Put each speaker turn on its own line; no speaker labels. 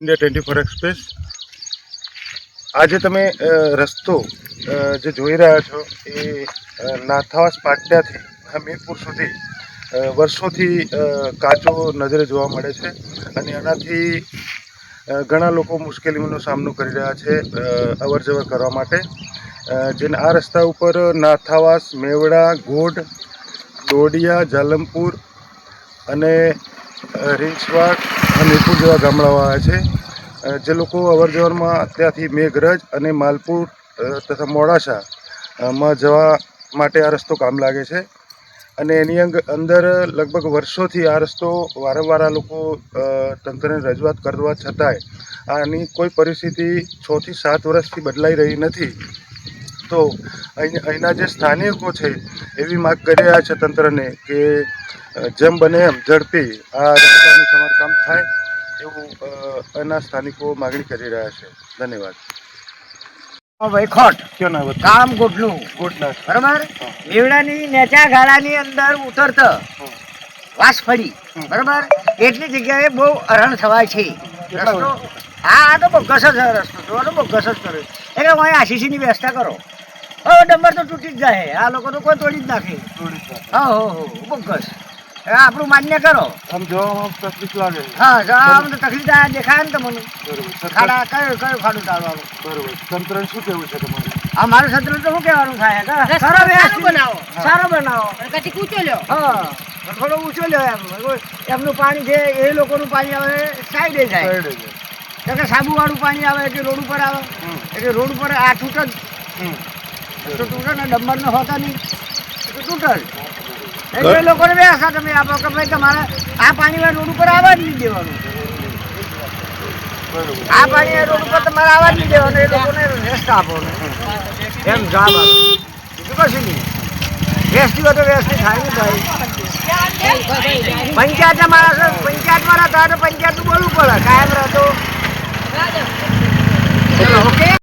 India 24 express. આજે તમે રસ્તો જે જોઈ રહ્યા છો એ નાથાવાસ પાટિયાથી હમીરપુર સુધી વર્ષોથી કાચો નજરે જોવા મળે છે અને એનાથી ઘણા લોકો મુશ્કેલીઓનો સામનો કરી રહ્યા છે અવર જવર કરવા માટે। જેને આ રસ્તા ઉપર નાથાવાસ, મેવડા, ગોઢ, ડોડિયા, જાલમપુર અને રીંછવાડ, હમીરપુર જેવા ગામડાઓ આવ્યા છે। જે લોકો અવર જવરમાં ત્યાંથી મેઘરજ અને માલપુર તથા મોડાસામાં જવા માટે આ રસ્તો કામ લાગે છે અને એની અંદર લગભગ વર્ષોથી આ રસ્તો વારંવાર આ લોકો તંત્રને રજૂઆત કરવા છતાંય આની કોઈ પરિસ્થિતિ 6 થી 7 વર્ષથી બદલાઈ રહી નથી। તો અહીંના જે સ્થાનિકો છે એવી માગ કરી રહ્યા છે તંત્રને કે જેમ બને એમ ઝડપી આ રસ્તાનું સમારકામ થાય એવું એના સ્થાનિકો માગણી કરી રહ્યા છે। ધન્યવાદ।
વૈખોટ
ક્યાં ના
કામ ગોઠનું
ગોટના
બરાબર મેવડાની નેચા ગાળાની અંદર ઉતરતો વાસફળી બરાબર એટલી જગ્યાએ બહુ હરણ થવાય છે રસ્તો। હા તો બોગસ જ રસ્તો તો બોગસ જ કર્યો એટલે હું આશીષની વ્યવસ્થા કરો। હવે ડમ્બર તો તૂટી જ જાય, આ લોકો તો કોઈ તોડી જ નાખે। હા હો બોગસ આપણું માન્ય કરો।
આમ જોવામાં તકલીફ લાગે।
હા આમ તો તકલીફ દેખાય ને તમને ખાડા કયો ખાડું ટાળવાનું
બરોબર। તંત્રને શું કહેવું છે તમારે?
અમારું સત્ર તો શું કહેવાનું થાય સારો બનાવો
પછી ઊંચો લ્યો।
હા થોડો ઊંચો લ્યો એમનું પાણી છે એ લોકોનું પાણી આવે સાઈડે જાય કે સાબુવાળું પાણી આવે કે રોડ ઉપર આવે એટલે રોડ ઉપર આ તૂટ જ તૂટે ને ડમ્બરને હોતા નહીં તો તૂટે જ એ લોકોને વ્યવસ્થા તમે આપો કે ભાઈ તમારે આ પાણી રોડ ઉપર આવવા જ નહીં દેવાનું। આ પાણી રોડ ઉપર તમારે આવવા જ નહીં દેવાનું, એ લોકોને વ્યવસ્થા આપો એમ જવાબ આપો, બીજું કશું નહીં। વ્યવસ્થિત હોય તો વ્યવસ્થિત થાય ને ભાઈ। પંચાયતના માણસો પંચાયતમાં રહેતા હોય તો પંચાયતનું બોલવું પડે, કાયમ રહેતો ઓકે।